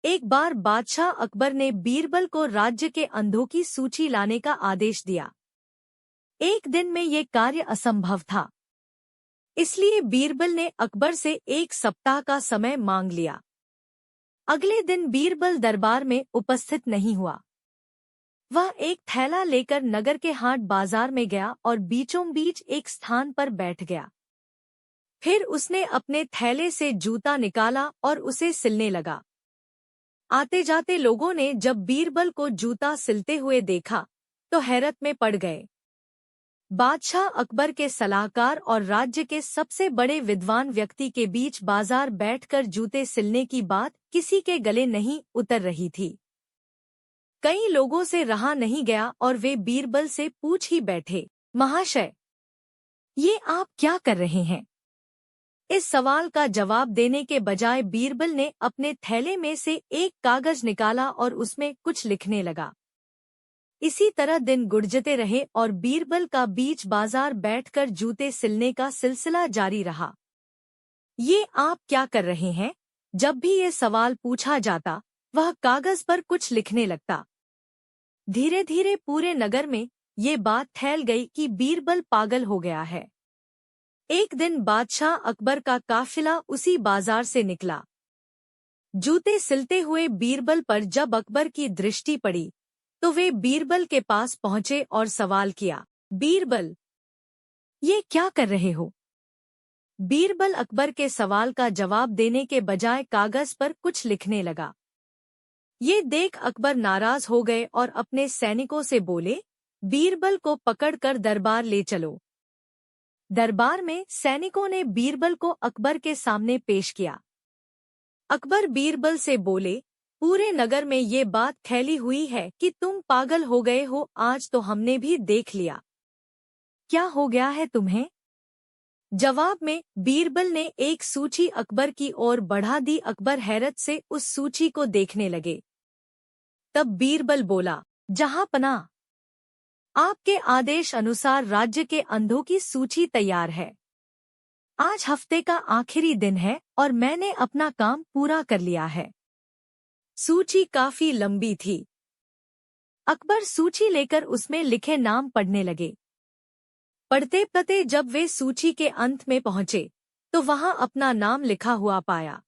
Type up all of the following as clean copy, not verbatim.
एक बार बादशाह अकबर ने बीरबल को राज्य के अंधों की सूची लाने का आदेश दिया। एक दिन में ये कार्य असंभव था, इसलिए बीरबल ने अकबर से 1 सप्ताह का समय मांग लिया। अगले दिन बीरबल दरबार में उपस्थित नहीं हुआ। वह एक थैला लेकर नगर के हाट बाजार में गया और बीचों बीच एक स्थान पर बैठ गया। फिर उसने अपने थैले से जूता निकाला और उसे सिलने लगा। आते जाते लोगों ने जब बीरबल को जूता सिलते हुए देखा तो हैरत में पड़ गए। बादशाह अकबर के सलाहकार और राज्य के सबसे बड़े विद्वान व्यक्ति के बीच बाजार बैठकर जूते सिलने की बात किसी के गले नहीं उतर रही थी। कई लोगों से रहा नहीं गया और वे बीरबल से पूछ ही बैठे, महाशय, ये आप क्या कर रहे हैं? इस सवाल का जवाब देने के बजाय बीरबल ने अपने थैले में से एक कागज निकाला और उसमें कुछ लिखने लगा। इसी तरह दिन गुजरते रहे और बीरबल का बीच बाजार बैठकर जूते सिलने का सिलसिला जारी रहा। ये आप क्या कर रहे हैं? जब भी ये सवाल पूछा जाता, वह कागज पर कुछ लिखने लगता। धीरे धीरे पूरे नगर में ये बात फैल गई कि बीरबल पागल हो गया है। एक दिन बादशाह अकबर का काफिला उसी बाजार से निकला। जूते सिलते हुए बीरबल पर जब अकबर की दृष्टि पड़ी तो वे बीरबल के पास पहुंचे और सवाल किया, बीरबल, ये क्या कर रहे हो? बीरबल अकबर के सवाल का जवाब देने के बजाय कागज पर कुछ लिखने लगा। ये देख अकबर नाराज हो गए और अपने सैनिकों से बोले, बीरबल को पकड़कर दरबार ले चलो। दरबार में सैनिकों ने बीरबल को अकबर के सामने पेश किया। अकबर बीरबल से बोले, पूरे नगर में ये बात फैली हुई है कि तुम पागल हो गए हो। आज तो हमने भी देख लिया। क्या हो गया है तुम्हें? जवाब में बीरबल ने एक सूची अकबर की ओर बढ़ा दी। अकबर हैरत से उस सूची को देखने लगे। तब बीरबल बोला, जहांपनाह, आपके आदेश अनुसार राज्य के अंधों की सूची तैयार है। आज हफ्ते का आखिरी दिन है और मैंने अपना काम पूरा कर लिया है। सूची काफी लंबी थी। अकबर सूची लेकर उसमें लिखे नाम पढ़ने लगे। पढ़ते पढ़ते जब वे सूची के अंत में पहुंचे तो वहां अपना नाम लिखा हुआ पाया।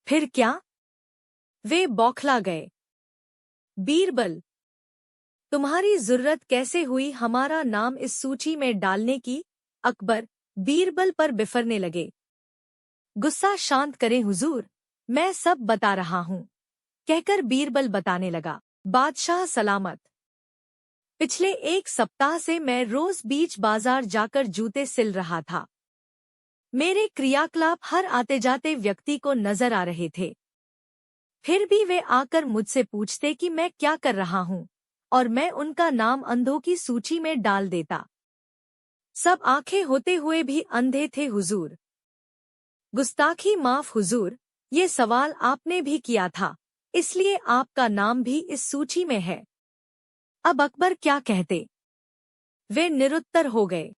फिर क्या? वे बौखला गए। बीरबल, तुम्हारी जरूरत कैसे हुई हमारा नाम इस सूची में डालने की? अकबर बीरबल पर बिफरने लगे। गुस्सा शांत करें हुजूर, मैं सब बता रहा हूँ, कहकर बीरबल बताने लगा। बादशाह सलामत, पिछले 1 सप्ताह से मैं रोज बीच बाजार जाकर जूते सिल रहा था। मेरे क्रियाकलाप हर आते जाते व्यक्ति को नजर आ रहे थे। फिर भी वे आकर मुझसे पूछते कि मैं क्या कर रहा हूँ और मैं उनका नाम अंधों की सूची में डाल देता। सब आंखें होते हुए भी अंधे थे हुजूर। गुस्ताखी माफ हुजूर, ये सवाल आपने भी किया था, इसलिए आपका नाम भी इस सूची में है। अब अकबर क्या कहते? वे निरुत्तर हो गए।